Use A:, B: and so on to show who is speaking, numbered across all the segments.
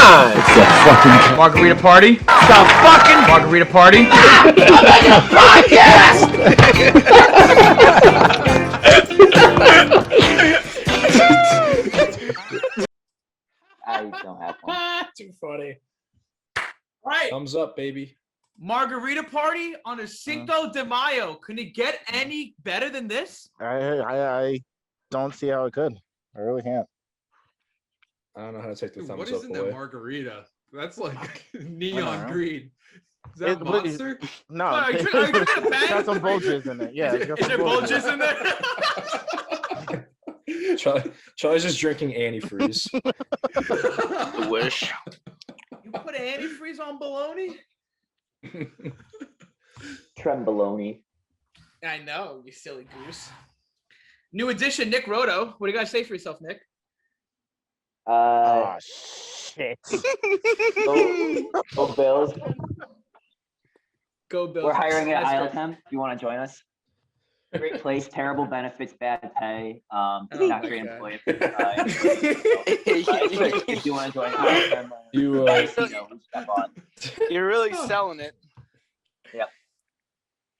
A: on!
B: It's a fucking
C: Margarita party.
A: The fucking
C: Margarita party.
A: I'm making a podcast!
D: I don't have one.
E: Too funny.
C: All right.
E: Thumbs up, baby.
C: Margarita party on a Cinco de Mayo. Can it get any better than this?
F: I don't see how it could. I really can't.
E: I don't know how to take the
G: Dude,
E: thumbs
G: what
E: up
G: is in
E: away.
G: that margarita? That's like
F: I
G: neon
F: know.
G: green. Is that Monster?
F: No,
C: Are you drinking a bang?
F: got some bulges in it. Yeah,
C: Is there bulges in there?
E: Charlie's just drinking antifreeze.
H: I wish.
C: You put antifreeze on bologna?
D: Tremboloni.
C: I know, you silly goose. New edition, Nick Roto. What do you guys say for yourself, Nick?
F: Oh shit!
D: Go Bills.
C: Go Bills.
D: We're hiring at
C: That's good.
D: ILTEM. If you want to join us. Great place, terrible benefits, bad pay. Not
C: my
D: great
C: God.
D: employee. If you want to join ILTEM,
E: You,
D: step on.
H: You're really selling it.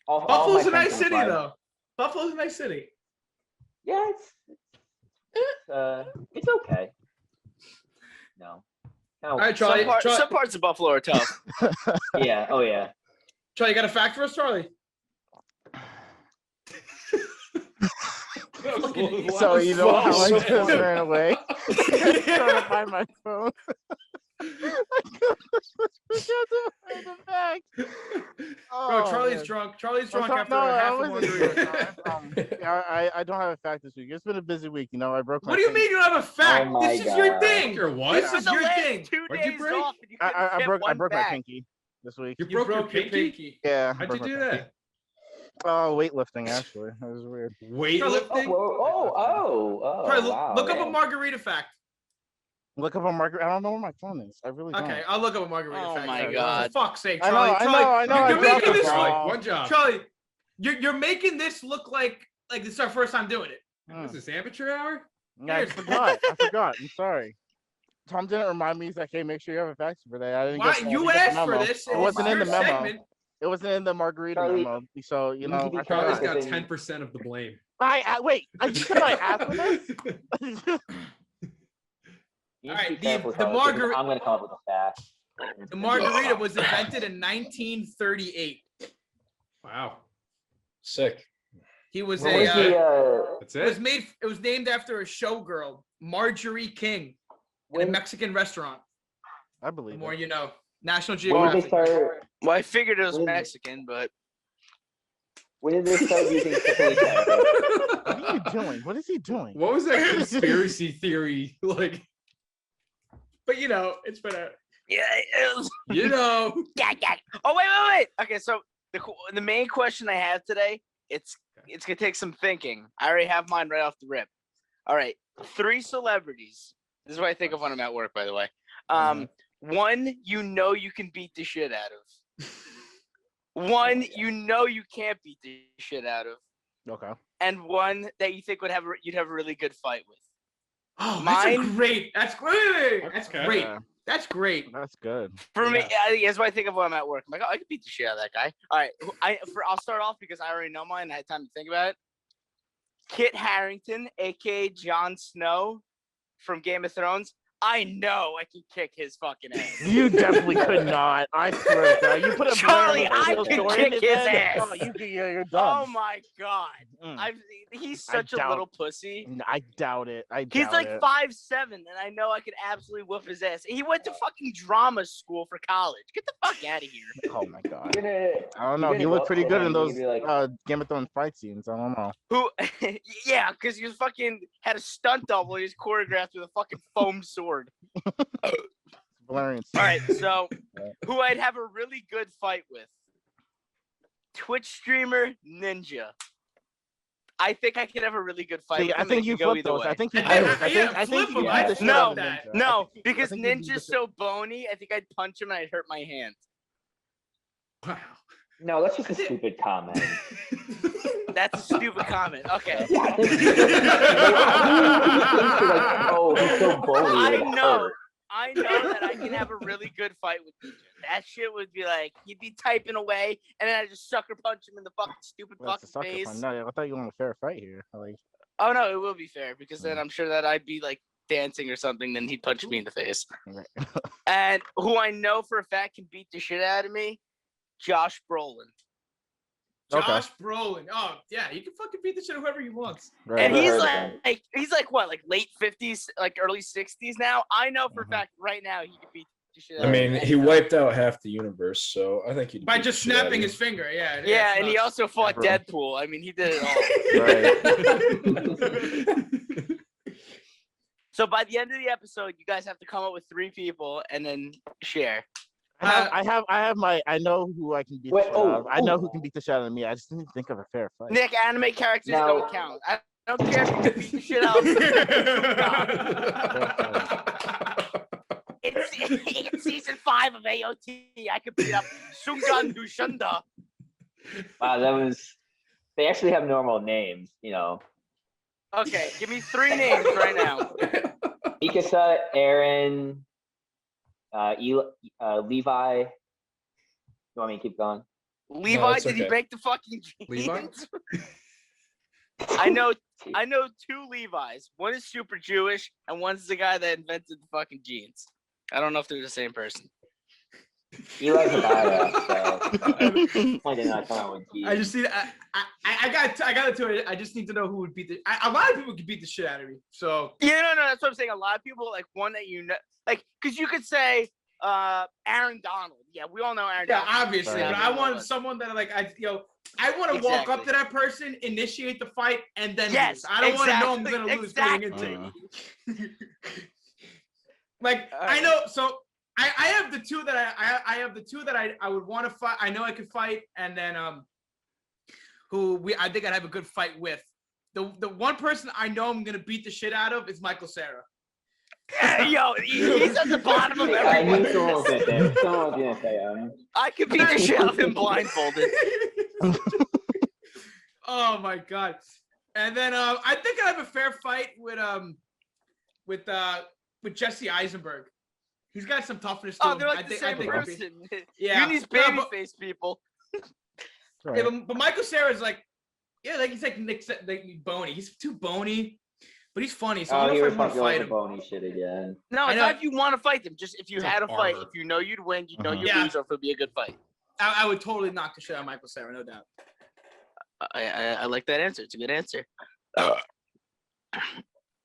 D: All my
C: Buffalo's a
D: friends
C: nice
D: can
C: city,
D: apply.
C: though. Buffalo's a nice city.
D: Yeah, it's okay. No.
C: All right, Charlie.
H: Some parts of Buffalo are tough.
D: Yeah. Oh yeah.
C: Charlie, you got a fact for us, Charlie?
F: So you know how I just ran away? Trying to find my phone.
C: Bro, Charlie's drunk. Charlie's drunk after half a margarita.
F: I don't have a fact this week. It's been a busy week. You know, I broke my.
C: What do you mean you don't have a fact?
D: Oh my
C: This is your
D: God.
C: thing.
G: Your what?
C: This is your thing.
H: 2
G: What'd you
H: days
G: break?
H: off. And you
F: I
H: couldn't get
F: broke
H: one
F: my
H: back.
F: pinky this week.
G: You
C: You
G: broke your pinky?
F: Yeah.
G: How'd
F: broke
G: you do
F: my pinky.
G: that?
F: Oh, weightlifting actually. That was weird.
G: Weightlifting?
C: Charlie,
D: Wow.
C: look up a margarita fact.
F: Look up on Margaret. I don't know where my phone is. I really don't.
C: Okay, I'll look up a margarita
H: Oh
C: fact.
H: my
C: For
H: God.
C: fuck's sake,
F: I know,
C: Charlie.
F: I
C: Charlie,
F: know, I
C: You're
F: dropped
C: making
F: the
C: this
F: ball.
C: look.
G: One job.
C: Charlie, you're making this look like this is our first time doing it.
G: Is this amateur hour?
F: Yeah, I forgot. I'm sorry. Tom didn't remind me. He's like, "Hey, make sure you have a fax for that." I didn't
C: Why
F: get.
C: you
F: I didn't get the
C: asked for
F: memo.
C: this?
F: It wasn't in the
C: your
F: memo.
C: segment.
F: It wasn't in the margarita
D: Charlie,
F: memo. So you know.
D: you
F: I
G: Charlie's
F: forgot.
G: got 10% of the blame.
F: Wait. I said I asked for this.
D: You
C: All
D: need to
C: right,
D: be careful,
C: the
D: Charlie, because
C: margarita-
D: I'm gonna come up with a fact.
C: The margarita was invented in 1938.
G: Wow.
E: sick.
C: He was
D: What was the,
G: That's
C: it was
G: it?
C: made. It was named after a showgirl, Marjorie King, in a
D: when,
C: Mexican restaurant.
F: I
C: The
F: believe
C: more
F: it.
C: you know. National
D: when did they
C: Geographic.
D: start?
H: Well, I figured it was
D: When-
H: Mexican, but
D: When did they start using syphilis?
F: What are you doing? What is he doing?
G: What was that conspiracy theory? Like,
C: But you know, it's been a.
H: yeah, it was.
G: you know.
H: Oh wait. Okay, so the main question I have today, it's gonna take some thinking. I already have mine right off the rip. All right, 3 celebrities. This is what I think of when I'm at work, by the way. One you know you can beat the shit out of. One you know you can't beat the shit out of,
F: Okay.
H: and one that you think you'd have a really good fight with.
C: Oh, that's
H: Mine-
C: great. That's great. That's
G: Okay.
C: great.
F: Yeah,
C: That's great.
F: that's good.
H: For me, that's what I think of when I'm at work. I'm like, oh, I could beat the shit out of that guy. All right, I'll start off because I already know mine. I had time to think about it. Kit Harington, aka Jon Snow from Game of Thrones. I know I can kick his fucking ass.
F: You definitely could not. I swear to God. You put a
H: Charlie,
F: Blair
H: I
F: Witch
H: can
F: story
H: kick
F: in
H: his
F: there,
H: ass.
F: oh, you're done.
H: Oh my god,
F: Mm.
H: he's such a
F: doubt-
H: little pussy.
F: I doubt it.
H: He's like
F: it.
H: 5'7", and I know I could absolutely whoop his ass. He went to fucking drama school for college. Get the fuck out of here.
F: Oh my God.
D: You're gonna,
F: I don't know.
D: you're
F: He
D: gonna
F: looked
D: go
F: pretty
D: up
F: good
D: to
F: in
D: him and
F: those
D: you're gonna be like,
F: Game of Thrones fight scenes. I don't know.
H: Who? Yeah, because he was fucking had a stunt double. He was choreographed with a fucking foam sword.
F: Valerian.
H: All right, so who I'd have a really good fight with? Twitch streamer Ninja. I think I could have a really good fight.
F: See,
H: with
F: I
H: him.
F: think
H: It
F: you
H: could go
F: flipped
H: either
F: those.
H: way.
F: I think you
C: Yeah,
F: did. I
C: yeah,
F: think
C: flip
F: you
C: 'em.
F: beat
C: I
F: the shit
C: love
F: out of
C: that.
F: Ninja.
H: No,
F: I
H: because
F: think you beat the
H: Ninja's
F: shit-
H: so bony. I think I'd punch him and I'd hurt my hand.
G: Wow.
D: no, that's just a stupid comment.
H: That's a stupid comment. Okay.
D: Yeah, I think like, oh, he's so bony.
H: I
D: it
H: know.
D: hurt.
H: I know that I can have a really good fight with DJ. That shit would be like he'd be typing away, and then I just sucker punch him in the fucking stupid
F: Well, that's a
H: fucking
F: sucker
H: face.
F: punch. No, I thought you wanted a fair fight here. Like,
H: Oh no, it will be fair because then I'm sure that I'd be like dancing or something, then he'd punch me in the face.
F: right.
H: And who I know for a fact can beat the shit out of me, Josh Brolin.
F: Okay.
C: Josh Brolin. Oh yeah, you can fucking beat the shit out of whoever he wants.
F: Right.
H: And
D: Never
H: he's
D: heard of
H: like he's like what, like late 50s, like early 60s now. I know for a
F: Mhm.
H: fact right now he could beat the shit out
E: I
H: of
E: mean,
H: me.
E: he wiped out half the universe, so I think he
C: By just snapping his finger. Yeah.
H: Yeah,
C: it's
H: and he
C: nuts.
H: also fought
F: Bro.
H: Deadpool. I mean, he did it all. So by the end of the episode, you guys have to come up with 3 people and then share.
F: I know who I can beat.
D: Wait,
F: the shit out of. I know
D: oh.
F: who can beat the shit out of me. I just didn't think of a fair fight.
H: Nick, anime characters
D: Now-
H: don't count. I don't care if you can beat the shit out of me. It's season 5 of AOT. I could beat up Sungan Dushunda.
D: Wow, that was. They actually have normal names, you know.
H: Okay, give me 3 names right now.
D: Mikasa, Aaron, Levi. You want me to keep going?
H: Levi,
E: it's
H: did he
E: okay.
H: break the fucking jeans?
G: Levi?
H: I know 2 Levi's. One is super Jewish, and one's the guy that invented the fucking jeans. I don't know if they're the same person.
D: Eli's a badass, so I did not come out with
C: I just need. I got it too. I just need to know who would beat the. A lot of people could beat the shit out of me. So
H: Yeah, no, that's what I'm saying. A lot of people like one that you know, like, because you could say Aaron Donald. Yeah, we all know Aaron
C: yeah,
H: Donald.
C: obviously,
F: Right.
C: but I want someone that like I want to walk up
H: Exactly.
C: to that person, initiate the fight, and then
H: Yes,
C: lose. I don't want to know I'm
H: exactly,
C: gonna lose going
H: exactly.
C: into it. Like I know, so I have the two that I have the two that I would want to fight. I know I could fight, and then I think I'd have a good fight with. The one person I know I'm gonna beat the shit out of is Michael Cera.
H: Yo, he's at the bottom of
D: I knew
H: every
D: someone was gonna say. Someone was gonna say.
H: I could beat the shit out of him blindfolded.
C: Oh my god! And then I think I have a fair fight with Jesse Eisenberg. He's got some toughness to
H: Oh,
C: him.
H: they're like
C: I
H: the
C: think,
H: same
C: I think it'd be-
H: person.
C: Yeah.
H: You these
C: No,
H: baby
C: but-
H: face people.
F: Right.
C: Yeah, but Michael Cera's like, yeah, like he's like Nick, like bony. He's too bony, but he's funny. So I
D: Oh,
C: don't
D: he
C: know
D: was
C: if I want to
D: fucking
C: fight
D: the
C: him.
D: bony shit again.
H: No,
C: I
H: it's
C: know.
H: not if you want to fight them. Just if you
G: It's
H: had a
G: like
H: fight,
G: armor.
H: if you know you'd win, you know you'd
C: Yeah.
H: lose, or if it'd be a good fight.
C: I would totally knock the shit out of Michael Cera, no doubt.
H: I like that answer. It's a good answer.
C: I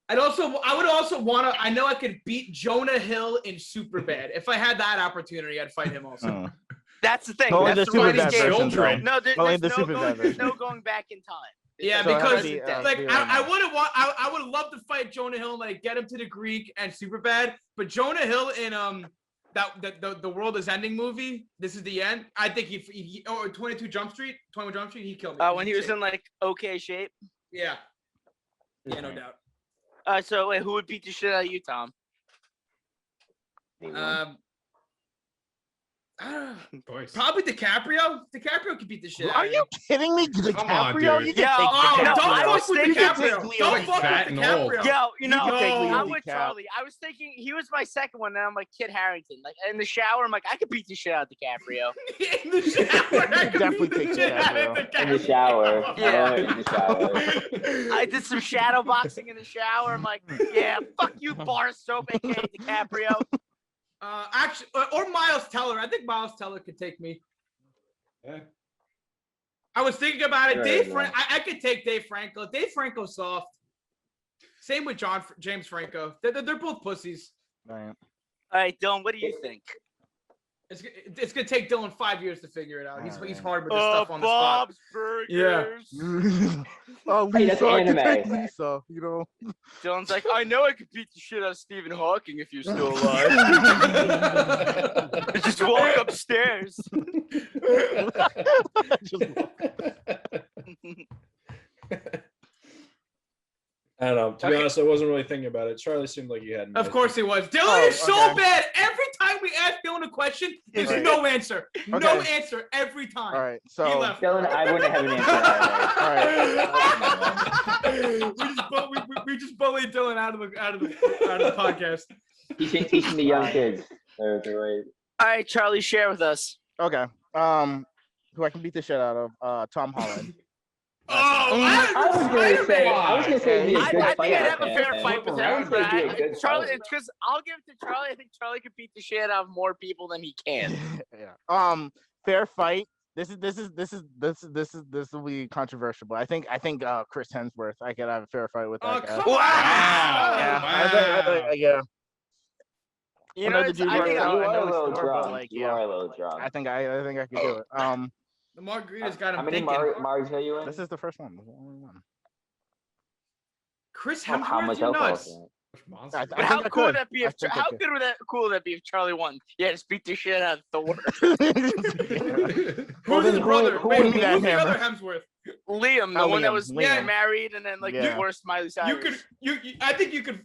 C: would also want to. I know I could beat Jonah Hill in Superbad. If I had that opportunity, I'd fight him also.
H: That's the thing.
F: Only
H: That's
F: the
H: the running
F: Superbad
H: game.
F: version,
G: Children.
F: though.
H: No,
F: Only
H: there's
F: the
H: no
F: Superbad
H: going, there's
F: version.
H: no going back in time.
C: Yeah,
H: It's all
C: because
H: present day.
C: like
F: Yeah.
C: I would love to fight Jonah Hill, like get him to the Greek and Superbad. But Jonah Hill in the World Is Ending movie, This Is the End. I think he 21 Jump Street, he killed me.
H: When he was in like okay shape.
C: Yeah, no doubt.
H: So wait, who would beat the shit out of you, Tom?
G: Boys.
C: Probably DiCaprio. DiCaprio could beat the shit out
F: Are
C: of
F: you
C: me.
F: kidding me?
G: Come on,
F: DiCaprio?
G: dude.
F: You can
H: Yeah,
F: take
C: Oh,
H: no,
C: don't
H: I
F: DiCaprio.
H: was
C: fuck with
H: thinking-
C: DiCaprio. Don't
F: Leo
C: fuck
G: fat
C: with
G: and old.
C: DiCaprio.
H: Yo, you know,
F: can take Leo
H: I'm with
F: DiCap.
H: Charlie. I was thinking he was my second one, and I'm like Kit Harrington. Like in the shower, I'm like I could beat the shit out of DiCaprio.
C: In the shower, I could
F: Definitely
C: beat the
F: take
C: shit out of
F: DiCaprio.
D: In the shower.
H: Yeah.
D: In the shower.
H: I did some shadow boxing in the shower. I'm like, yeah, fuck you, bar soap, aka DiCaprio.
C: Actually, or Miles Teller. I think Miles Teller could take me.
G: Yeah.
C: I was thinking about it.
D: Right,
C: Dave,
D: right.
C: I could take Dave Franco. Dave Franco's soft. Same with James Franco. They're both pussies.
F: Right.
H: All right, Dylan, what do you think?
C: It's gonna take Dylan 5 years to figure it out. He's
F: Alright.
C: hard with this stuff on the spot.
H: Bob's Burgers.
F: Oh,
D: Hey, that's
F: Lisa, I can
D: anime.
F: take Lisa, you know.
H: Dylan's like, I know I could beat the shit out of Stephen Hawking if you're still alive. Just walk upstairs.
F: Just-
E: I don't know. To be
C: Okay.
E: honest, I wasn't really thinking about it. Charlie seemed like you had.
C: Of course he was. Dylan
F: Oh,
C: is so
F: okay.
C: bad. Every time we ask Dylan a question, there's
F: Right.
C: no answer. No
F: Okay.
C: answer every time.
F: All right,
C: He
F: so
C: left.
D: Dylan, I wouldn't have an answer.
C: we just bullied Dylan out of the podcast.
D: Teaching the young kids. They're right.
H: All right, Charlie, share with us.
F: Okay. Who I can beat the shit out of? Tom Holland.
C: Oh,
D: I was gonna say he'd be a
H: I
D: good
H: think
D: fighter.
H: I'd have a fair
D: man.
H: fight with
D: I
H: him,
D: would
H: but
D: say he'd be a good
H: Charlie,
D: fighter.
H: it's because I'll give it to Charlie. I think Charlie could beat the shit out of more people than he can.
F: Yeah. Fair fight. This will be controversial, but I think Chris Hemsworth. I could have a fair fight with that
C: Oh,
F: guy.
C: come
H: Wow.
F: Yeah.
G: Wow.
F: Yeah.
H: You
F: I
H: know,
F: know
H: it's,
F: the dude
H: I think
F: works out.
D: You
F: I
D: are
F: know
D: a
F: he's
D: little
F: smart, but,
D: drunk.
F: like,
D: You
F: yeah.
D: are a little drunk.
F: I think I could do it.
C: The margaritas got him
D: How many
C: thinking.
D: Margs are you in?
F: This is the first one. The only one.
C: Chris
D: Oh, how
C: Hemsworth,
D: much
C: you
D: alcohol?
C: nuts.
D: is in it?
G: Monster.
F: I
H: But
F: think
H: how
F: I
H: cool would
F: could.
H: that be
F: I
H: if
F: think I
H: how
F: could.
H: good would that be if Charlie won? Yeah, just beat the shit out of Thor.
C: Who's his
D: then
C: brother?
D: who
C: Wait,
F: would be that
C: who's the
F: hammer?
C: other Hemsworth?
H: Liam, the
F: Oh,
H: one that
F: Liam,
H: was
F: Liam.
H: married and then like
F: Yeah.
H: divorced Miley Cyrus.
C: You could, I think you could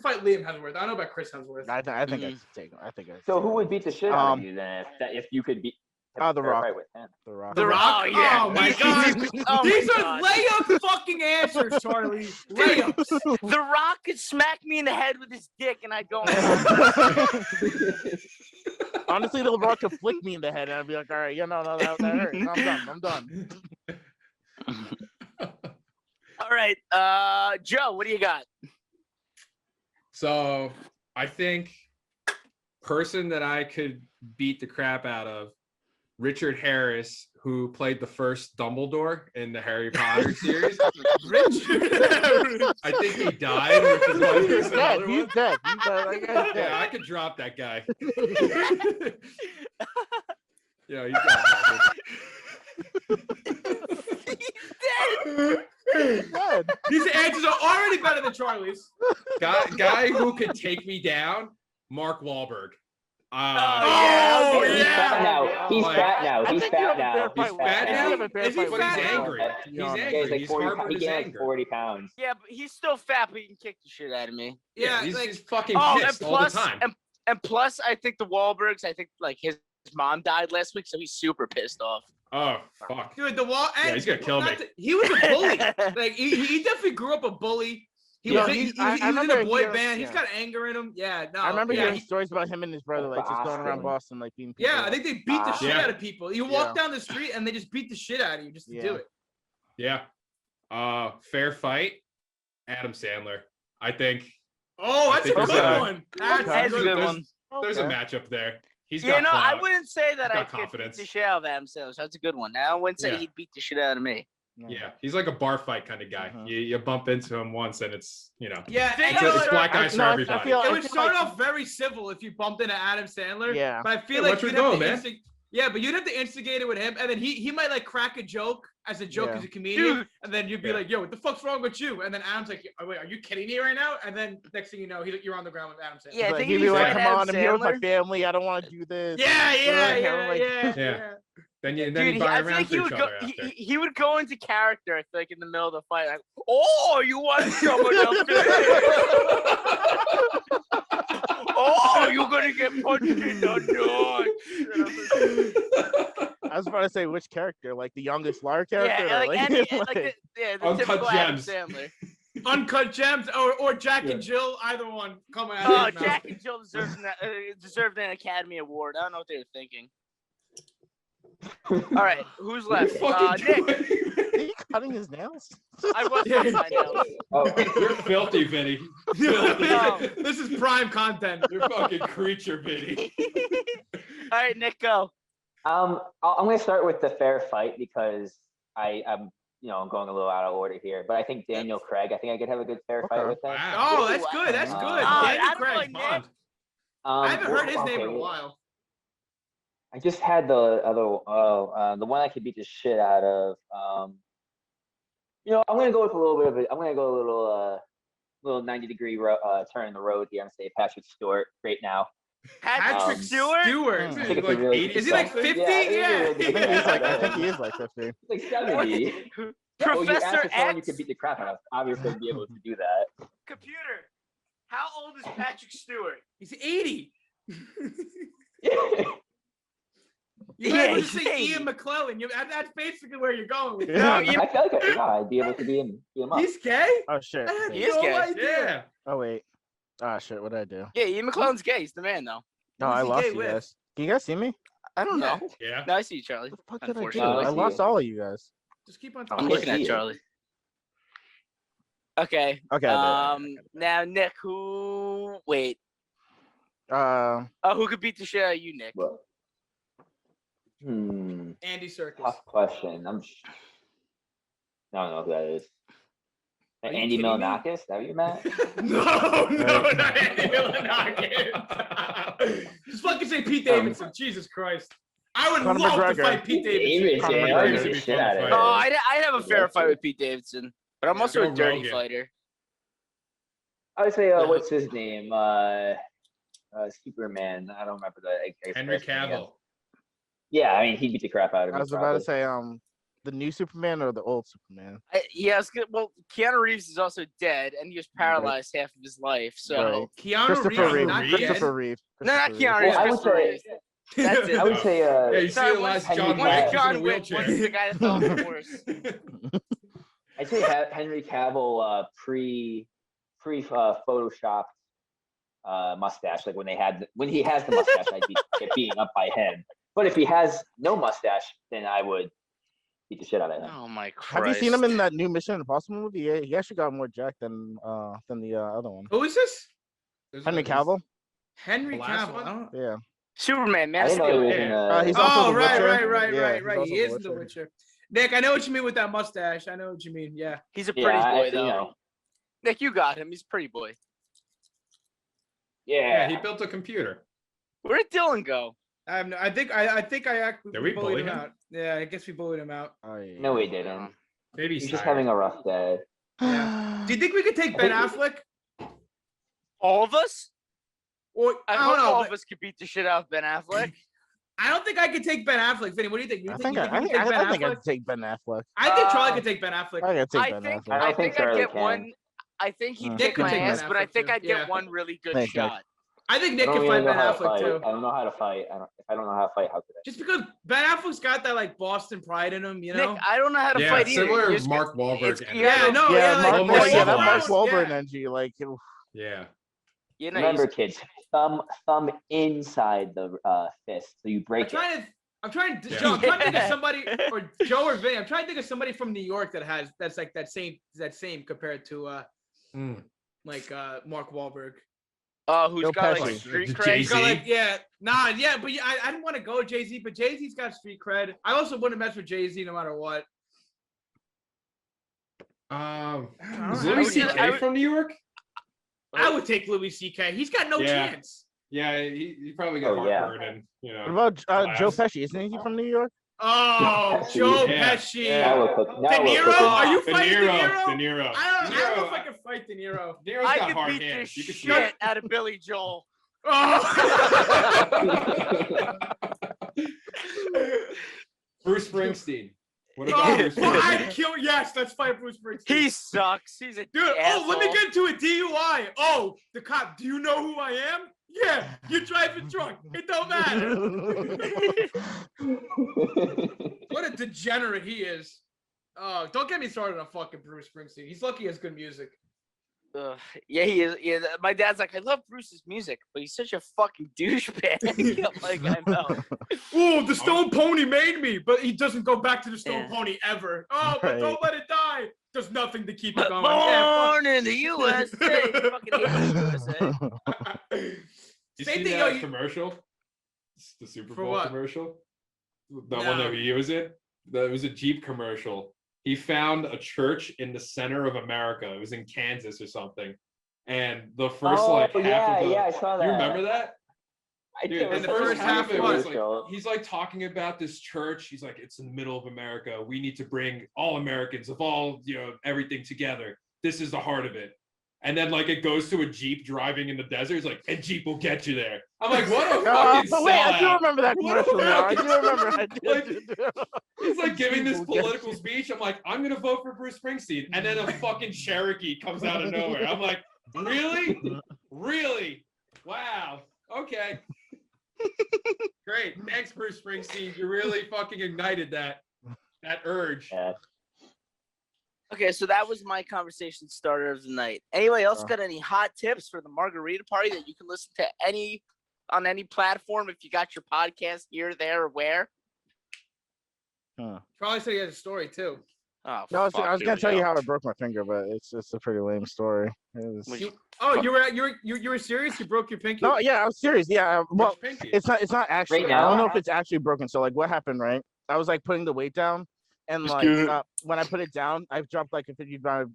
C: fight Liam Hemsworth. I don't know about Chris Hemsworth.
F: I think
H: Mhm.
F: I'd take him. I think I'd
D: So
F: take
D: who
F: him.
D: would beat the shit out of you then if you could beat
F: The
D: fair
F: Rock.
D: fight with him?
F: The Rock.
C: The Rock?
H: Oh, yeah.
C: Oh, my
H: Easy.
C: God.
H: Oh, my
C: These are
H: God.
C: layup fucking answers, Charlie. Layups.
H: The Rock could smack me in the head with his dick and I'd go.
F: Honestly, the Rock could flick me in the head, and I'd be like, "All right, yeah, no, that hurt. No, I'm done.
H: All right, Joe, what do you got?
G: So I think person that I could beat the crap out of, Richard Harris, who played the first Dumbledore in the Harry Potter series. I think he died, which is why there's
F: He's dead.
G: another
F: He's
G: one.
F: dead. That guy's
G: Yeah,
F: dead.
G: I could drop that guy. Yeah, he's got
F: He's dead.
C: These answers are already better than Charlie's.
G: guy who could take me down, Mark Wahlberg.
C: Oh,
D: He's
C: yeah.
D: fat now. He's
G: Like,
D: fat now.
F: I
D: He's
F: think you have
D: fat
F: a fair
D: now. He's
F: fight with
G: fat
F: him.
G: now?
F: You have a fair
C: Is he
F: fight with
C: fat
G: He's
C: now?
F: him.
G: angry.
F: To be
G: He's
F: honest.
D: Yeah,
G: angry.
D: he's like
G: He's
D: 40.
G: harbored
D: He
G: his
D: gained
G: anger.
D: 40 pounds.
H: Yeah, but he's still fat, but he can kick the shit out of me.
C: Yeah,
G: he's,
C: like,
G: he's fucking
H: Oh, and
G: pissed all the
H: plus,
G: time.
H: and plus, I think the Wahlbergs. I think like his mom died last week, so he's super pissed off.
G: Oh fuck.
C: dude, the wall.
G: Yeah, he's gonna kill me.
C: He was a bully. Like he definitely grew up a bully. He
F: Yeah,
C: was,
F: he's-
C: he
F: I
C: was in
F: remember
C: a boy
F: hearing-
C: band. He's
F: yeah.
C: got anger in him. Yeah, no.
F: I remember
C: yeah,
F: hearing stories about him and his brother, like just going around Boston, like beating people.
C: Yeah, I
F: up.
C: think they beat the shit
G: Yeah.
C: out of people. You walk down the street and they just beat the shit out of you just to do it.
G: Yeah. Fair fight. Adam Sandler. I think
C: Oh, that's a
G: think
C: good
G: there's
C: one. That's
H: That's a good
G: there's-
H: one.
G: there's a
F: Okay.
G: matchup there. He's
H: Yeah,
G: got
H: no, I
G: clout.
H: wouldn't say that
G: He's
H: I
G: got
H: could beat
G: confidence.
H: the shit out of Adam Sandler. So that's a good one. I wouldn't say
G: Yeah.
H: he'd beat the shit out of me.
G: Yeah, he's like a bar fight kind of guy.
F: Mhm.
G: You bump into him once and it's,
C: Yeah,
H: Think
C: and
G: it's,
C: you know,
G: it's black
C: like,
G: eyes for
F: no, I
G: everybody.
F: feel-
C: it would start
F: like-
C: off very civil if you bumped into Adam Sandler.
F: Yeah.
C: But I feel
G: Yeah,
C: like
G: watch
C: you'd
G: where
C: have
G: it's
C: to
G: going, man.
C: yeah, but you'd have to instigate it with him, and then he might like crack a joke as a joke
F: Yeah.
C: as a comedian,
H: Dude.
C: and then you'd be
G: Yeah.
C: like, "Yo, what the fuck's wrong with you?" And then Adam's like, "Oh, wait, are you kidding me right now?" And then next thing you know, you're on the ground with Adam Sandler.
H: Yeah, I
F: Like,
H: think
F: he'd
H: if
F: be
H: you
F: like,
H: fight
F: "Come
H: Adam
F: on, I'm here with my
H: Sandler-
F: family. I don't want to do this."
C: Yeah.
G: Yeah. Then you
H: Dude,
G: buy
H: I
G: around
H: feel like
G: for
H: he
G: each
H: would go.
G: other after.
H: He would go into character. I feel like in the middle of the fight, like, "Oh, you want someone else? Oh, you're gonna get punched in the nuts."
F: I was about to say which character, like the youngest Lar character.
H: Yeah,
F: or
H: like any,
F: like-
H: the
G: Uncut
H: typical Adam
G: Gems.
H: Sandler.
C: Uncut Gems or Jack
G: Yeah.
C: and Jill, either one. Come on.
H: Oh, Jack and Jill deserved an Academy Award. I don't know what they were thinking. All right, who's left? Nick.
F: Is he cutting his nails?
H: I was cutting my nails.
D: Oh,
G: You're filthy, Vinny. Filthy.
H: No.
C: This is prime content.
G: You're fucking creature, Vinny.
H: All right, Nick, go.
D: I'm going to start with the fair fight because I'm going a little out of order here, but I think Daniel Craig. I think I could have a good fair fight
F: Okay.
D: with him.
G: Wow.
C: Oh, that's good. That's good.
D: Oh,
C: Daniel
H: I don't
C: Craig.
H: like Nick.
C: I haven't heard his name in a
D: okay.
C: while.
D: I just had the other the one I could beat the shit out of. I'm gonna go with a little bit of it. I'm gonna go a little 90-degree turn in the road here and say Patrick Stewart right now.
H: Patrick
D: Um,
H: Stewart.
C: Stewart.
D: I think it's a really good
C: Is he like
D: fight.
C: 50?
D: Yeah,
C: Yeah.
F: I think he is like 50.
D: He's like 70. Well, you asked
H: Professor
D: for someone you
H: X.
D: could beat the crap out of. Obviously, be able to do that.
H: Computer. How old is Patrick Stewart?
C: He's 80. You
H: Yeah,
C: might as well
H: he's
C: just say
H: 80.
C: Ian McClellan. That's basically where you're going with it.
H: No,
F: Yeah.
H: you-
D: I feel like I'd be able to beat him up.
C: He's gay?
F: Oh shit.
C: I had
H: He is
C: no
H: gay.
C: idea.
G: Yeah.
F: Oh wait. Ah, shit. What did I do?
H: Yeah, Ian McClellan's gay. He's the man, though.
F: No,
C: Who's
F: I
C: he
F: lost
C: gay
F: you
C: with?
F: guys. Can you guys see me?
H: I don't
C: Yeah.
H: know.
G: Yeah.
H: No, I see you, Charlie.
F: What the fuck did I do?
H: Unfortunately.
F: I lost all of you guys.
C: Just keep on
H: I'm
C: talking.
D: can't
H: looking at
D: see it.
H: Charlie. Okay.
F: Okay. I did it.
H: Now Nick, who? Wait.
F: Uh,
H: Who could beat the shit out of you, Nick?
D: Well,
C: Andy Serkis.
D: tough question. I don't know who that is.
C: Are you
D: Andy
C: kidding me?
D: Milonakis? Is that what you meant?
C: No, not Andy Milonakis. Just fucking say Pete Davidson. Jesus Christ. I would
F: Conor
C: love
F: McGregor.
C: to fight Pete Davidson.
D: Davidson,
F: Conor
D: I
F: McGregor.
D: would beat the shit out of him.
H: Oh, I'd have a fair fight with Pete Davidson, but I'm also
G: Joe
H: a dirty
G: Rogan.
H: fighter.
D: I would say, what's his name? Superman. I don't remember the
G: Henry
D: first name again.
G: Cavill.
D: Yeah, I mean, he beat the crap out of me.
F: I was about to say the new Superman or the old Superman.
H: Yeah, it's good. Well, Keanu Reeves is also dead, and he was paralyzed half of his life. So
F: Right.
C: Keanu
F: Christopher
C: Reeves,
F: Reeve.
C: not
G: Reeve.
C: dead.
F: Christopher Reeve.
H: no, not
F: Christopher
H: Keanu
F: Reeve.
H: Reeves.
D: Well, I would
H: Christopher
D: say-
H: Reeves. That's it.
D: I would say,
G: Yeah, you see
H: Sorry,
G: the last
D: Henry
G: John
D: Cavill.
G: Wick
H: What's
G: in a
H: John Wick?
G: wheelchair.
H: What's the guy that fell off the horse?
D: I'd say Henry Cavill pre photoshopped mustache, like when he has the mustache, I'd get beaten up by him. But if he has no mustache, then I would beat the shit out of him.
H: Oh my Christ!
F: Have you seen him in that new Mission Impossible movie? Yeah, he actually got more jacked than the other one.
C: Who is this?
F: Henry Cavill.
C: Henry
G: The last
C: Cavill.
G: one?
C: I don't-
F: Yeah.
H: Superman, Man
D: I
H: of
D: didn't know
H: Steel.
D: he was in
F: He's also
C: Oh,
F: the
C: right,
F: Witcher.
C: right.
F: Yeah, he's also
C: He
F: the
C: is in The
F: Witcher.
C: Witcher. Nick, I know what you mean with that mustache. I know what you mean. Yeah.
H: He's a pretty
D: Yeah,
H: boy, though.
D: you know,
H: Nick, you got him. He's a pretty boy.
G: Yeah,
D: yeah.
G: he built a computer.
H: Where did Dylan go?
C: I have no. I think I actually
G: Did we
C: bullied
G: bully
C: him
G: him?
C: out. Yeah, I guess we bullied him out.
F: Oh, yeah.
D: No, he didn't.
G: Maybe
D: He's
G: he's
D: just
G: tired.
D: having a rough day.
C: Yeah. Do you think we could take Ben Affleck?
H: All of us?
C: Or
H: I
C: I
H: hope
C: don't know.
H: all
C: but
H: of us could beat the shit out of Ben Affleck.
C: I don't think I could take Ben Affleck. Vinny, what do you think? You
F: I
C: think
F: think
C: you
F: I
C: could
F: think
C: take Ben
F: I think I
C: Affleck?
F: could take Ben Affleck.
C: I think Charlie could take Ben Affleck.
F: I could take
H: I
F: Ben
H: think
F: Affleck.
D: I
H: I
D: don't
H: think
D: think
H: I'd
D: Charlie
H: get
D: can.
H: one. I think he'd
F: Mm.
H: kick
C: Nick could
H: my
C: take Ben
H: ass, but I
C: Affleck
H: think
C: too.
H: I'd get
C: Yeah.
H: one really good
F: Thank you.
H: shot.
C: I think
D: I
C: Nick
D: don't
C: could
D: even
C: fight
D: know
C: Ben
D: how to
C: Affleck
D: fight.
C: too.
D: I don't know how to fight. If I don't know how to fight, how could I?
C: Just because Ben Affleck's got that like Boston pride in him, you know?
H: Nick, I don't know how to
G: Yeah,
H: fight either.
G: similar
H: You're
G: to
H: just
G: Mark Wahlberg.
H: it's-
G: and-
C: Yeah, no,
F: Yeah,
C: yeah, like,
G: almost
F: yeah, that Mark
G: similar.
F: Wahlberg
C: yeah.
F: energy, like
G: Yeah.
H: You know,
D: Remember,
H: he's-
D: kids, thumb inside the fist, so you
C: I'm
D: break it.
C: trying to
G: Yeah.
C: Joe, I'm trying to think of
H: Yeah.
C: somebody or Joe or Vinny. I'm trying to think of somebody from New York that's like that same compared to
G: Mm.
C: Mark Wahlberg.
H: who's
F: Joe
H: got like
F: Pesci.
H: street
G: Jay-Z.
H: cred?
C: He's got like but I didn't want to go Jay-Z, but Jay-Z's got street cred. I also wouldn't mess with Jay-Z no matter what.
G: Is
C: I
G: Louis
C: would-
G: C.K.
H: I would-
G: from New York?
C: I would take Louis C.K. He's got no
G: Yeah.
C: chance.
G: Yeah, he probably got
D: Oh, yeah.
G: heartburn and
F: what about Joe
G: Class.
F: Pesci? Isn't he from New York?
C: Oh,
D: Pesci.
C: Joe
G: Yeah.
C: Pesci.
D: Now we're cooking. Now
C: De
D: we're
C: Niro?
D: cooking.
C: Are you
G: De
C: fighting De Niro?
G: De Niro.
C: I don't know if I can fight De Niro.
G: De Niro's
H: I
G: got
H: could
G: hard
H: beat the
G: hands. You could see
H: shit out of Billy Joel.
C: Oh.
G: Bruce Springsteen. What about
C: Oh,
G: Bruce
C: well, I'd
G: Springsteen?
C: kill. Yes, let's fight Bruce Springsteen.
H: He sucks. He's a
C: Dude,
H: asshole.
C: let me get into a DUI. Oh, the cop, do you know who I am? Yeah, you're driving drunk. It don't matter. What a degenerate he is. Oh, don't get me started on fucking Bruce Springsteen. He's lucky he has good music.
H: Yeah, he is. Yeah, my dad's like, I love Bruce's music, but he's such a fucking douchebag. I'm like, I know.
C: Ooh, the Stone Pony made me, but he doesn't go back to the Stone
H: Yeah.
C: Pony ever. Oh, but
F: Right.
C: don't let it die. There's nothing to keep it going. Yeah,
H: Born in the USA. Fucking hate the USA.
G: You
C: Same
G: see
C: thing,
G: that
C: yo,
G: commercial? The Super
C: For
G: Bowl
C: what?
G: commercial? The one
C: No.
G: that he was in? It was a Jeep commercial. He found a church in the center of America. It was in Kansas or something. And the first half of the
D: I saw that.
G: you remember that?
D: I
G: Dude,
D: can't
G: and the
C: remember
G: first
C: the
G: half of it was
D: commercial.
G: like he's like talking about this church. He's like, it's in the middle of America. We need to bring all Americans of all, everything together. This is the heart of it. And then like it goes to a Jeep driving in the desert. It's like, and Jeep will get you there. I'm like, what a fucking
F: Wait, I do
G: sellout.
F: remember that
G: What a
F: commercial now. I do
G: fucking
F: remember.
G: Like, He's like giving this
F: People get
G: political
F: you.
G: speech. I'm like, I'm gonna vote for Bruce Springsteen, and then a fucking Cherokee comes out of nowhere. I'm like, really, really, wow, okay, great, thanks, Bruce Springsteen. You really fucking ignited that urge.
D: Yeah.
H: Okay, so that was my conversation starter of the night. Anybody else
F: Oh.
H: got any hot tips for the margarita party that you can listen to on any platform if you got your podcast here, there, or where?
C: Charlie said he has a story too.
H: Oh,
F: No, I was
H: fuck,
F: gonna
H: here we
F: tell you
H: go.
F: how I broke my finger, but it's just a pretty lame story. It was-
H: Which-
C: You were serious? You broke your pinky?
F: No, yeah, I was serious. Yeah, well,
G: Which pinky?
F: it's not actually.
D: Right
F: I don't
D: now?
F: know if it's actually broken. So like, what happened? Right, I was like putting the weight down, and
H: Just
F: like
H: do it.
F: when I put it down, I dropped like a 50-pound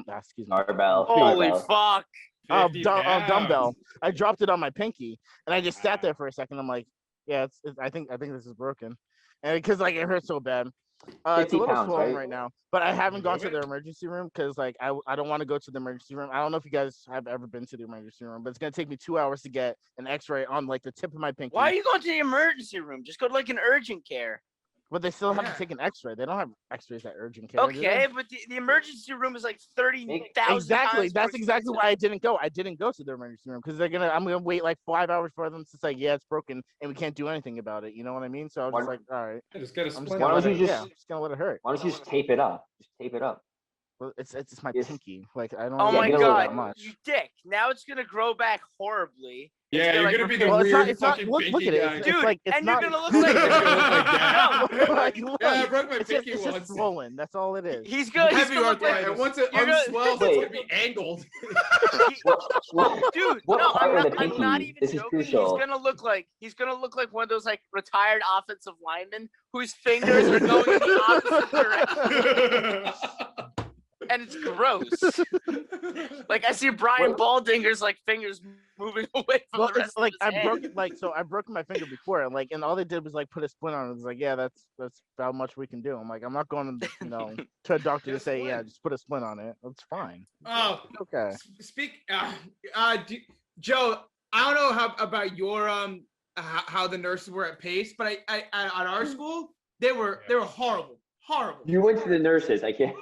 F: excuse me,
D: Barbell.
H: Holy
D: barbell.
H: fuck.
G: 50
F: dumbbell.
G: pounds.
F: I dropped it on my pinky, and I just sat there for a second. I'm like, yeah, I think this is broken, and because like it hurts so bad. It's a
D: 50
F: little
D: pounds,
F: swollen
D: right?
F: right now, but I haven't gone
G: move
F: to
G: it?
F: the emergency room because like I don't want to go to the emergency room. I don't know if you guys have ever been to the emergency room, but it's gonna take me 2 hours to get an X-ray on like the tip of my pinky.
H: Why are you going to the emergency room? Just go to like an urgent care.
F: But they still have
C: Yeah.
F: to take an X-ray. They don't have X-rays at urgent care. do they?
H: Okay, but the emergency room is like 30,000.
F: Exactly.
H: times
F: That's
H: more
F: exactly
H: expensive.
F: why I didn't go. I didn't go to the emergency room because I'm gonna wait like 5 hours for them to say, yeah, it's broken and we can't do anything about it. You know what I mean? So I was just
D: Why-
F: like, all right,
G: Yeah, just get a
F: I'm just
G: splint.
F: gonna
D: Why
F: let
D: don't
F: it.
D: you
F: Yeah,
D: just-
F: I'm just gonna let it hurt.
D: Why don't you just tape it up? Just tape it up.
F: Well, it's my
D: Yes.
F: pinky. Like I don't.
H: Oh
D: Yeah,
H: my
D: get a little
H: god,
D: that
F: much.
H: you dick. Now it's gonna grow back horribly. It's
G: Yeah, you're
H: like,
G: gonna be the
F: Well, it's not.
G: weird
F: It's not.
G: fucking
F: Look
G: pinky
F: at it.
G: guy.
F: It's
H: Dude,
F: like it's
H: and
F: not.
H: you're gonna look
G: You're
H: like
G: gonna look like that.
F: Like, look,
G: Yeah, I broke my
F: it's
G: pinky
F: just
G: once.
F: swollen. That's all it is.
H: he's gonna
C: Heavy
H: look like
C: arthritis.
G: And once it
H: You're gonna-
G: unswells,
D: Wait.
G: it's gonna be angled.
H: dude.
D: What
H: No,
D: part of the
H: I'm not
D: pinky?
H: even
D: This is
H: joking.
D: crucial.
H: He's gonna look like one of those like retired offensive linemen whose fingers are going in the opposite direction, and it's gross. Like I see Brian Baldinger's like fingers moving away from
F: Well,
H: the rest
F: it's like
H: of his
F: I broke
H: hand.
F: it. Like so, I broke my finger before, and like, and all they did was like put a splint on it. It's like, yeah, that's how much we can do. I'm like, I'm not going to, to a doctor
G: Get
F: to
G: a
F: say, yeah,
G: splint.
F: just put a splint on it. That's fine.
C: Oh,
F: Okay.
C: Joe, I don't know how about your how the nurses were at Pace, but I at our school they were horrible.
D: You went to the nurses. I can't.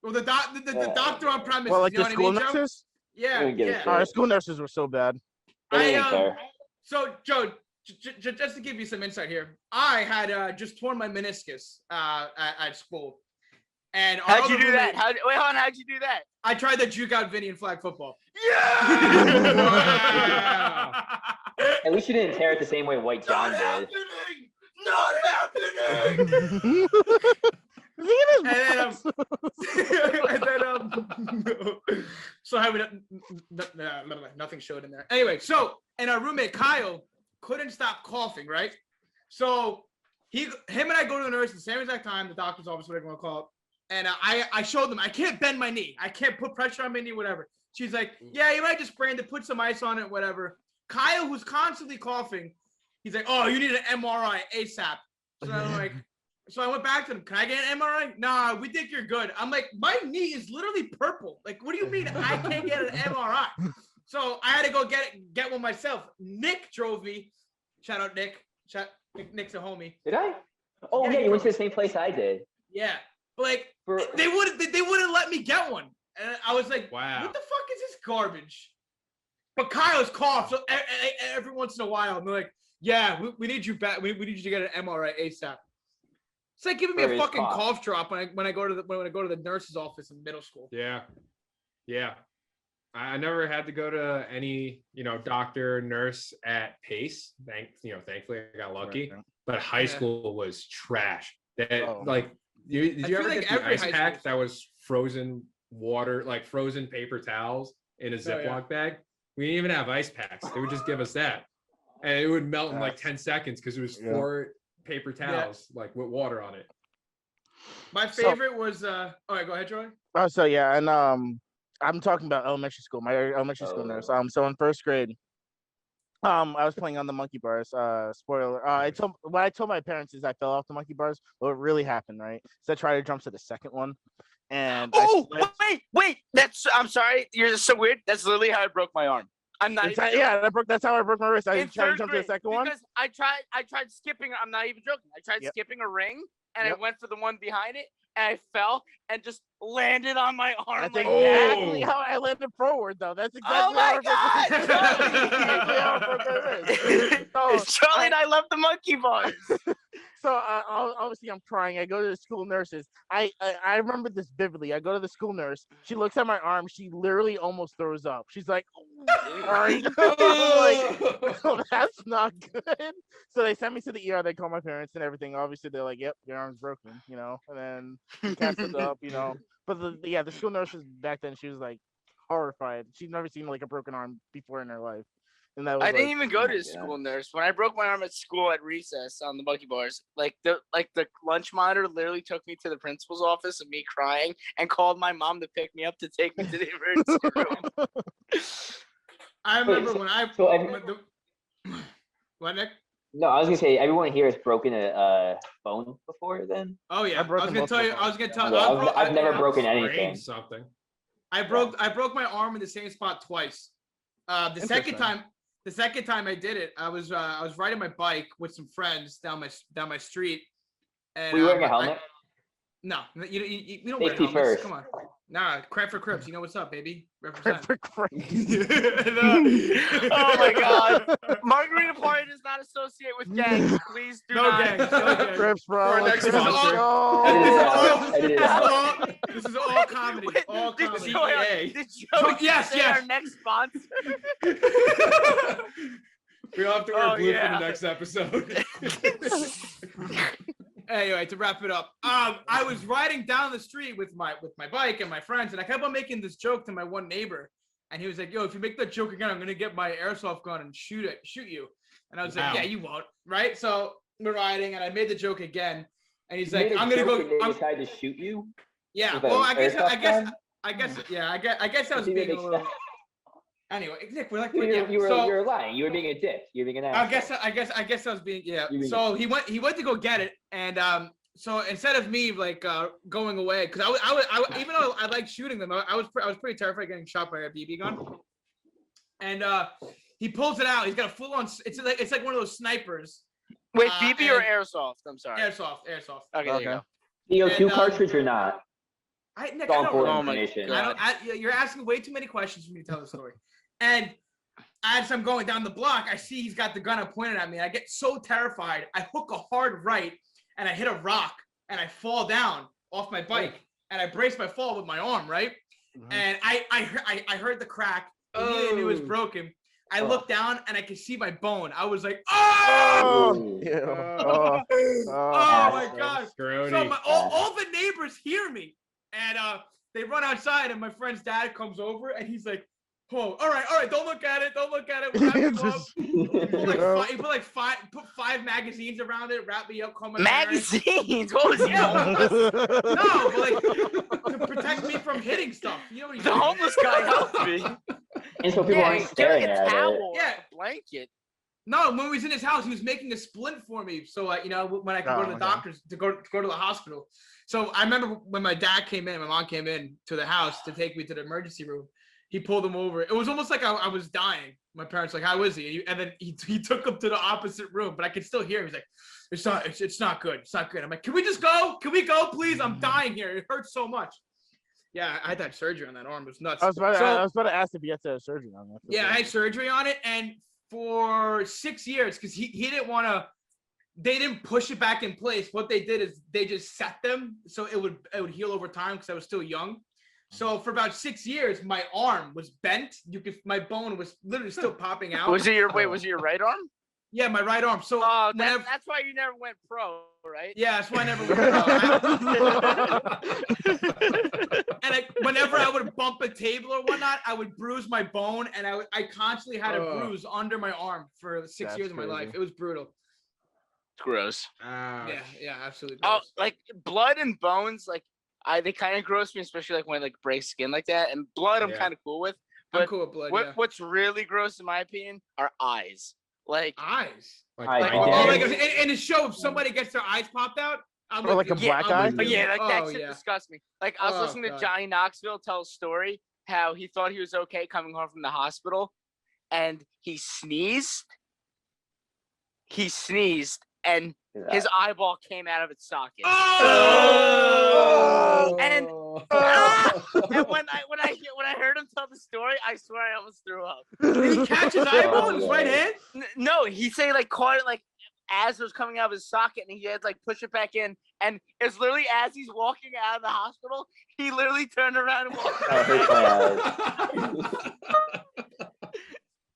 C: Well, the doctor on premises.
F: Well, like
C: you know
F: the
C: what
F: school
C: I mean, Joe?
F: nurses.
C: Yeah,
D: I don't give a
C: yeah.
D: shit.
F: Our school nurses were so bad.
D: They didn't care.
C: So Joe, just to give you some insight here, I had just torn my meniscus at school, and our
H: How'd you
C: other
H: do that?
C: roommate-
H: Wait, hold on. How'd you do that?
C: I tried to juke out Vinny in flag football.
G: Wow.
D: At least you didn't tear it the same way White John did.
C: Not happening.
F: Is he in his
C: And then,
F: box?
C: so I would nothing showed in there. Anyway, so and our roommate Kyle couldn't stop coughing, right? So him and I go to the nurse at the same exact time, the doctor's office, whatever you want to call it. And I showed them I can't bend my knee, I can't put pressure on my knee, whatever. She's like, yeah, you might just sprain it, put some ice on it, whatever. Kyle, who's constantly coughing, he's like, oh, you need an MRI ASAP. So I'm like. So I went back to him. Can I get an MRI? Nah, we think you're good. I'm like, my knee is literally purple. Like, what do you mean I can't get an MRI? So I had to go get one myself. Nick drove me. Shout out Nick. Nick's a homie.
D: Did I? Oh
C: Yeah,
D: yeah,
C: you
D: you went to
C: were.
D: the same place I did.
C: Yeah, but like
D: For
C: they wouldn't let me get one, and I was like,
G: Wow.
C: what the fuck is this garbage? But Kyle's cough so every once in a while. And they're like, yeah, we need you back. We need you to get an MRI ASAP. It's like giving me
D: For
C: a
D: his
C: fucking
D: cough.
C: cough drop when I go to the nurse's office in middle school.
G: Yeah. Yeah. I never had to go to any, doctor, nurse at Pace. Thankfully I got lucky.
F: Right.
G: But high
C: Yeah.
G: school was trash. That
F: Oh.
G: did you
C: I
G: ever
C: feel like
G: get the
C: every
G: ice
C: high
G: pack
C: school-
G: that was frozen water, like frozen paper towels in a Ziploc
C: yeah.
G: bag? We didn't even have ice packs. They would just give us that. And it would melt in like
F: Yes.
G: 10 seconds because it was
F: Yeah.
G: 4 paper towels, like with water on it.
C: My
F: So-
C: favorite was all right, go ahead, Troy.
F: Oh, so yeah, and I'm talking about elementary school. My elementary school nurse. So in first grade, I was playing on the monkey bars. Spoiler. I told my parents is I fell off the monkey bars. What really happened, right? So I tried to jump to the second one, and
H: Oh,
F: I slipped.
H: wait. I'm sorry. You're just so weird. That's literally how I broke my arm. I'm not even joking.
F: Yeah, that's how I broke my wrist. I
H: In
F: tried to
H: third
F: jump to the
H: grade,
F: second one.
H: because I tried skipping. I'm not even joking. I tried
F: Yep.
H: skipping a ring, and
F: Yep.
H: I went for the one behind it, and I fell and just landed on my arm.
F: That's
H: like
F: exactly
G: Oh.
F: how I landed forward, though. That's exactly
H: Oh my
F: how I broke
H: God,
F: my wrist. That's exactly how I broke my wrist. So,
H: Charlie and I love the monkey bars.
F: So obviously I'm crying. I go to the school nurses. I remember this vividly. I go to the school nurse. She looks at my arm. She literally almost throws up. She's like, "Crying." I'm like, "Oh, that's not good." So they sent me to the ER. They call my parents and everything. Obviously they're like, "Yep, your arm's broken," And then we cast it up. But the school nurses back then, she was like horrified. She'd never seen like a broken arm before in her life, and that was
H: I didn't
F: like,
H: even go to
D: my
H: a school
D: God.
H: nurse. When I broke my arm at school at recess on the monkey bars, the lunch monitor literally took me to the principal's office of me crying and called my mom to pick me up to take me to the emergency room.
C: I remember when I
D: So
C: what, Nick?
D: no, I was gonna say everyone here has broken a bone before. Then
C: Oh yeah, I
F: broke
C: was gonna tell you. I was gonna tell.
D: Yeah, I've never broken
G: Sprained
D: anything.
G: something.
C: I broke my arm in the same spot twice. The second
F: Interesting.
C: time I did it, I was riding my bike with some friends down my street. And
D: Were you wearing a helmet?
C: No, you don't wear
D: Safety
C: helmets.
D: first.
C: Come on. Nah, crap for Crips. You know what's up, baby? Represent.
H: Oh my God. Margarita Party does not associate with gangs. Please do
C: No
H: not.
C: gangs. No gangs.
F: Crips, bro.
G: For our next
F: Crips,
G: sponsor.
C: This is all comedy.
H: Wait,
C: All
H: did
C: comedy.
H: Joey
C: Yes,
H: say
C: yes.
H: our next sponsor?
G: We'll have to wear
H: Oh,
G: blue
H: yeah.
G: for the next episode.
C: Anyway, to wrap it up, I was riding down the street with my bike and my friends, and I kept on making this joke to my one neighbor, and he was like, "Yo, if you make that joke again, I'm gonna get my airsoft gun and shoot you." And I was like,
G: Wow.
C: "Yeah, you won't, right?" So we're riding, and I made the joke again, and he's
D: You
C: like,
D: made a
C: "I'm gonna
D: joke
C: go."
D: and they decided to shoot you.
C: Yeah,
D: with a
C: well, I guess,
D: airsoft gun?
C: yeah, I guess I was
D: It
C: being a
D: makes
C: little.
D: sense.
C: Anyway, Nick, we're like,
D: You
C: yeah.
D: were
C: So
D: lying. You were being a dick. You were being an
C: I
D: asshole.
C: guess I was being, yeah.
D: You being-
C: So he went to go get it, and so instead of me like going away, because I even though I like shooting them, I was pretty terrified of getting shot by a BB gun. And he pulls it out. He's got a full on. It's like one of those snipers.
H: Wait, BB or
C: and-
H: airsoft? I'm sorry.
C: Airsoft.
H: Okay, there you go.
D: CO2
C: And,
D: cartridge or not?
C: Nick,
D: It's all
C: I don't
D: important
H: Oh my
D: information.
H: God.
C: You're asking way too many questions for me to tell the story. And as I'm going down the block, I see he's got the gun pointed at me. I get so terrified. I hook a hard right, and I hit a rock, and I fall down off my bike, and I brace my fall with my arm, right?
F: Mhm.
C: And I heard the crack. Immediately knew it was broken. I looked down, and I could see my bone. I was like, "Oh!"
F: Oh, ew.
C: Oh
F: Oh.
C: my God. So
G: Grody.
C: all the neighbors hear me, and they run outside, and my friend's dad comes over, and he's like, "Oh, all right, don't look at it, We'll wrap you up." He put 5 magazines around it, wrap me up, call my parents.
H: Magazines? What was he
C: Yeah,
H: homeless?
C: No, but like to protect me from hitting stuff. You know what he's
H: The homeless guy helped me.
D: And so people
H: Yeah,
D: aren't
H: get
D: staring
H: like a
D: at it.
H: towel,
C: Yeah.
H: a blanket.
C: No, when we was in his house, he was making a splint for me, so when I could go to the
F: okay.
C: doctors to go to the hospital. So I remember when my dad came in, my mom came in to the house to take me to the emergency room. He pulled him over. It was almost like I was dying. My parents were like, "How is he?" And then he took him to the opposite room, but I could still hear him. He's like, "It's not good. It's not good." I'm like, "Can we just go? Can we go, please? I'm dying here. It hurts so much." Yeah, I had to have surgery on that arm. It was nuts.
F: I was about to ask if you had to have surgery on that.
C: Yeah, I had surgery on it, and for 6 years, because he didn't want to. They didn't push it back in place. What they did is they just set them so it would heal over time because I was still young. So for about 6 years, my arm was bent. My bone was literally still popping out.
H: Was it your right arm?
C: Yeah, my right arm. So
H: Oh,
C: whenever,
H: that's why you never went pro, right?
C: yeah, that's why I never went. And whenever I would bump a table or whatnot, I would bruise my bone, and I constantly had a bruise under my arm for 6
F: That's
C: years of my
F: crazy.
C: life. It was brutal.
H: It's gross.
C: Yeah, absolutely.
H: Oh,
C: Gross.
H: like blood and bones, like they kind of gross me, especially like when it like breaks skin like that. And blood, I'm
G: Yeah.
H: kind of cool with.
C: I'm
H: But
C: cool with blood.
H: what's really gross, in my opinion, are eyes. Like,
C: Eyes.
D: I
H: like,
D: did.
C: Oh, like in the show, if somebody gets their eyes popped out, I'm
F: Or
C: with
F: like a
C: you.
F: black
C: I'm
F: eye?
C: with you.
H: yeah, like that
C: Oh,
H: shit
C: yeah.
H: disgusts me. Like, I was
C: Oh,
H: listening to
C: God.
H: Johnny Knoxville tell a story how he thought he was okay coming home from the hospital, and he sneezed, and his eyeball came out of its socket.
C: Oh!
H: And and when I heard him tell the story, I swear I almost threw up.
C: Did he catch his eyeball in his right hand?
H: No, he said he like caught it like as it was coming out of his socket, and he had to, like, push it back in. And it's literally as he's walking out of the hospital, he literally turned around and walked.
D: I hate my eyes.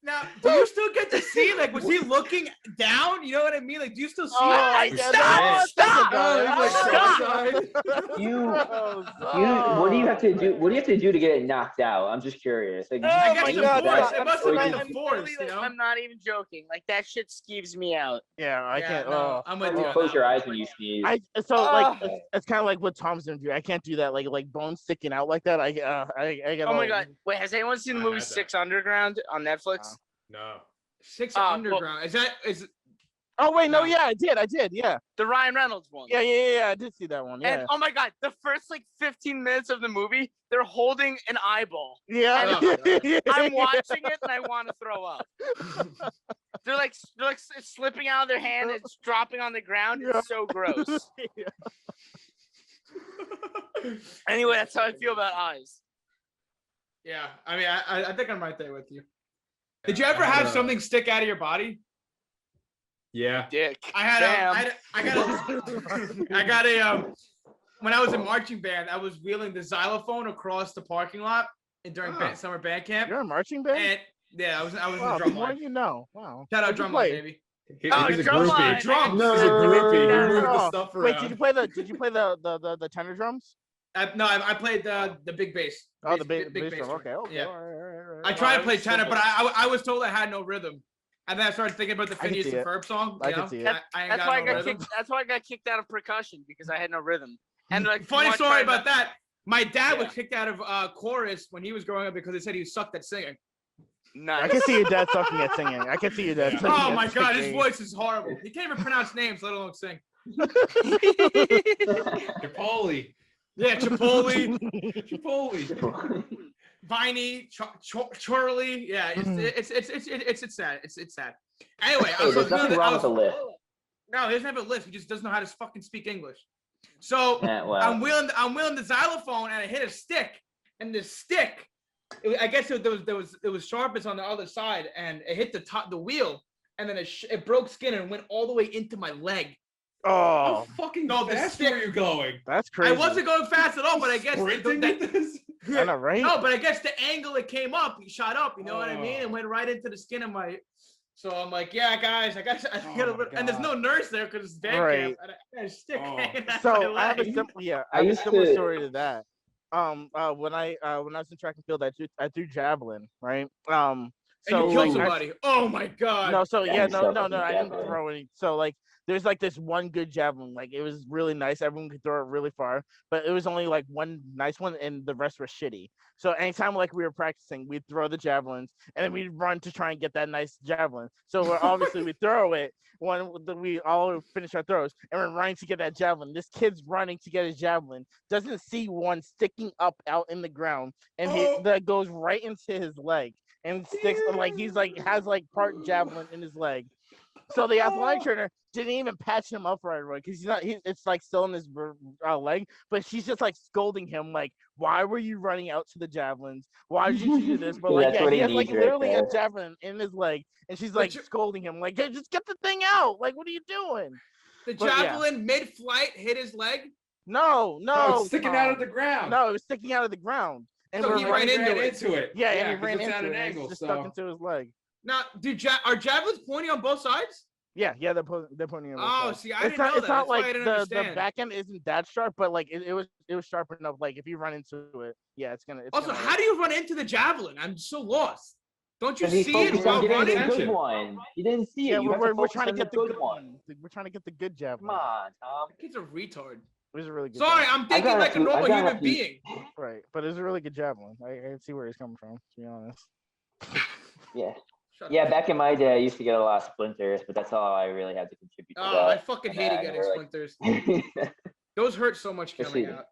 C: Now, do you still get to see? Like, was he looking down? You know what I mean? Like, do you still see?
F: Oh,
C: it?
F: I
H: Stop! Stop!
E: Oh, he's like
H: Stop!
E: cross-eyed.
D: What do you have to do? What do you have to do to get it knocked out? I'm just curious. Like,
H: Oh
C: I guess
H: my
C: the
H: God,
C: force.
H: stop.
C: It must have
D: Or
C: been
D: you-
C: the
H: I'm
C: force.
H: literally,
C: You
H: like,
C: know?
H: I'm not even joking. Like, that shit skeeves me out.
F: Yeah, I
C: Yeah,
F: can't.
C: no, I'm with you. on
D: close
C: that
D: your
C: one.
D: eyes when you sneeze.
F: It's kind of like what Tom's gonna do. I can't do that. Like bones sticking out like that. I get.
H: Oh my
F: all-
H: God! Wait, has anyone seen the
G: I
H: movie
G: had that.
H: Six Underground on Netflix?
G: No.
C: Six
H: well-
C: Underground. Is
F: Oh wait, no,
C: No.
F: yeah, I did. Yeah,
H: The Ryan Reynolds one.
F: yeah. I did see that one. Yeah,
H: And oh my God, the first like 15 minutes of the movie, they're holding an eyeball.
F: yeah.
H: I'm watching it and I want to throw up. They're like it's slipping out of their hand. It's dropping on the ground. It's so gross. Anyway, that's how I feel about eyes.
C: yeah. I mean, I think I'm right there with you. Did you ever have something stick out of your body?
G: Yeah.
H: Dick.
C: I got a when I was in marching band, I was wheeling the xylophone across the parking lot during
G: Oh.
C: summer band camp.
F: You're a marching band.
C: And yeah, I was in
F: Wow,
C: the
F: the
C: drum
F: more
C: line.
F: you know. Wow.
C: Shout out
F: What'd you
C: drum
F: play?
C: line, baby.
H: Oh,
G: He's a
H: drum line.
G: groupie.
C: Drums.
G: He's a groupie. He moved the
F: Oh,
G: stuff
F: Wait,
G: around.
F: did you play the tenor drums?
C: No, I played the big bass.
F: Oh, the
C: big
F: bass
C: bass
F: drum.
C: drum.
F: Okay.
C: Yeah.
F: All right.
C: I tried to
G: that
C: play
G: was
C: tenor,
G: simple.
C: but I was told I had no rhythm. And then I started thinking about the
F: I can
C: Phineas
F: see
C: and
F: it.
C: Ferb song.
F: I
C: you
F: can
C: know?
F: see it.
C: I ain't
H: That's
C: got
H: why I
C: no
H: got
C: rhythm.
H: kicked. That's why I got kicked out of percussion because I had no rhythm. And like
C: Funny
H: watch
C: story
H: my-
C: about that. My dad was
H: Yeah.
C: kicked out of chorus when he was growing up because they said he sucked at singing.
F: I
H: Nice.
F: can see your dad sucking at singing. I can see your dad.
G: Yeah.
F: sucking
C: Oh
F: at
C: my god, his
F: singing.
C: voice is horrible. He can't even pronounce names, let alone sing.
G: Chipotle.
C: Yeah, Chipotle,
G: Chipotle.
C: Viney, Charlie. Yeah, it's sad. It's sad. Anyway,
D: Hey, there's nothing wrong with the lift.
C: No, he doesn't have a lift. He just doesn't know how to fucking speak English. So
D: Yeah, well,
C: I'm wheeling the xylophone and I hit a stick, and the stick, I guess it was sharpest on the other side, and it hit the wheel, and then it broke skin and went all the way into my leg.
G: How
F: Oh,
G: fucking
C: No, the
G: fast
C: stick-
G: were you going?
F: that's crazy.
C: I wasn't going fast at all, but I guess
G: Sprinting with this?
F: I know, right?
C: no, but I guess the angle it came up, it shot up. You know what I mean?
G: Oh.
C: And went right into the skin of my. So I'm like, yeah, guys, I got
G: Oh
C: a
G: my
C: little, and there's no
G: God.
C: nurse there because it's band
F: Right.
C: camp. And I had a stick
G: Oh.
C: hanging out
F: So
C: my
F: I have a
C: leg.
F: simple,
D: I
F: I have a
D: used
F: similar
D: to-
F: story to that. When I was in track and field, I threw javelin, right?
C: And
F: So
C: you
F: like,
C: killed
F: I-
C: somebody. Oh my god.
F: no, so
D: Yeah,
F: yeah,
D: you
F: no,
D: suck
F: no,
D: with
F: no,
D: the
F: I didn't
D: javelin.
F: throw any. So like, there's like this one good javelin, like it was really nice. Everyone could throw it really far, but it was only like one nice one, and the rest were shitty. So anytime like we were practicing, we'd throw the javelins, and then we'd run to try and get that nice javelin. So we're obviously we throw it. We all finish our throws, and we're running to get that javelin. This kid's running to get his javelin, doesn't see one sticking up out in the ground, and that goes right into his leg and sticks like he's like has like part javelin in his leg. So the athletic trainer didn't even patch him up right away because it's like still in his leg, but she's just like scolding him like, why were you running out to the javelins? Why did you do this? But like,
D: That's
F: yeah,
D: what
F: he
D: he
F: has like
D: needs right
F: literally a
D: there.
F: javelin in his leg, and she's like
C: you-
F: scolding him like, hey, just get the thing out. Like, what are you doing?
C: The
F: but yeah.
C: javelin mid-flight hit his leg.
F: No,
G: No, it's sticking out of
F: Tom.
G: the ground.
F: No, it was sticking out of the ground. And
C: So
F: we're
C: he
F: running
C: ran
F: into
C: into
F: it.
C: it.
F: Yeah, and he
G: 'cause
F: ran
G: it's
F: into
G: at
F: it.
G: an
F: And
G: angle,
F: it's just stuck
G: so-
F: into his leg.
C: Now, are javelins pointy on both sides?
F: Yeah, they're putting it.
C: Oh, see, I didn't know that.
F: It's
C: That's
F: not
C: why I
F: like
C: didn't
F: the
C: understand.
F: back end isn't that sharp, but like it was sharp enough. Like if you run into it, yeah, it's gonna.
C: Also,
F: gonna
C: how do you run into the javelin? I'm so lost. Don't you
D: Because he
C: see it
D: focused
C: while
D: on getting
C: running?
D: the good
G: Attention.
D: one. You didn't see it.
F: Yeah,
D: You have to
F: we're
D: focus
F: trying to
D: on
F: get the good one. We're trying to get the good javelin.
D: Come on, Tom.
C: That kid's a retard.
F: It was a really good.
C: Sorry,
F: javelin.
C: I'm thinking
D: got
C: like a
D: to- I
C: normal
D: got
C: human
D: to-
C: being.
F: Right, but it was a really good javelin. I can see where he's coming from. To be honest.
D: Yeah.
C: Shut
D: Yeah,
C: up.
D: back in my day, I used to get a lot of splinters, but that's all I really had to contribute to
C: Oh, I
D: that.
C: fucking
D: And
C: hated
D: I
C: getting
D: never, like-
C: splinters. Those hurt so much coming
D: Especially-
C: out.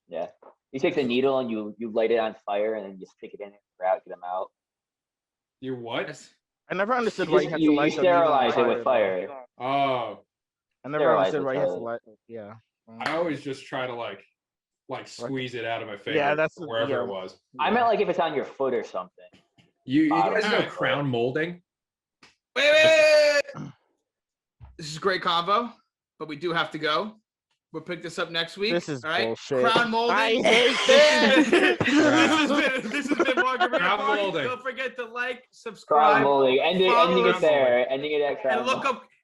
D: Yeah. You take the needle and you light it on fire and then you stick it in and get them out.
G: You what?
C: That's-
F: I never understood
D: You,
F: why
D: just,
F: you had
D: you,
F: to
D: you
F: light the needle on
D: sterilize it with
F: though.
D: fire.
G: Oh,
F: I never
D: Sterilize
F: understood
D: with
F: why you had to
D: fire.
F: light. Yeah.
G: I always just try to like squeeze it out of my finger.
F: Yeah, that's-
G: wherever
F: yeah.
G: it was.
D: I meant like if it's on your foot or something.
G: You guys know
C: Alright.
G: crown molding?
C: Wait. This is a great convo, but we do have to go. We'll pick this up next week.
F: This is
C: all right?
F: bullshit.
C: Crown molding.
F: I hate
C: this.
F: this.
C: This has been Margarita
G: Crown
C: Party.
G: molding.
C: Don't forget to like,
D: Crown
C: subscribe,
D: molding. Ending
C: follow
D: it
C: us,
D: there. Ending it at crown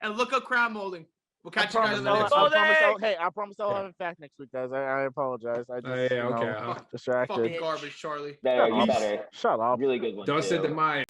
C: and look up crown molding. We'll
F: I
C: catch you guys
F: promise,
C: on the
F: I'll,
C: next
F: I
C: one.
F: promise I'll,
H: Molding!
F: hey, I promise I'll have it back next week, guys. I apologize. I just,
E: yeah, okay,
F: you know,
E: huh?
F: distracted.
C: Fucking garbage, Charlie.
D: Better. You
F: Shut up.
D: better.
F: Shut up.
D: Really good one.
G: Don't
D: too.
G: send to mine.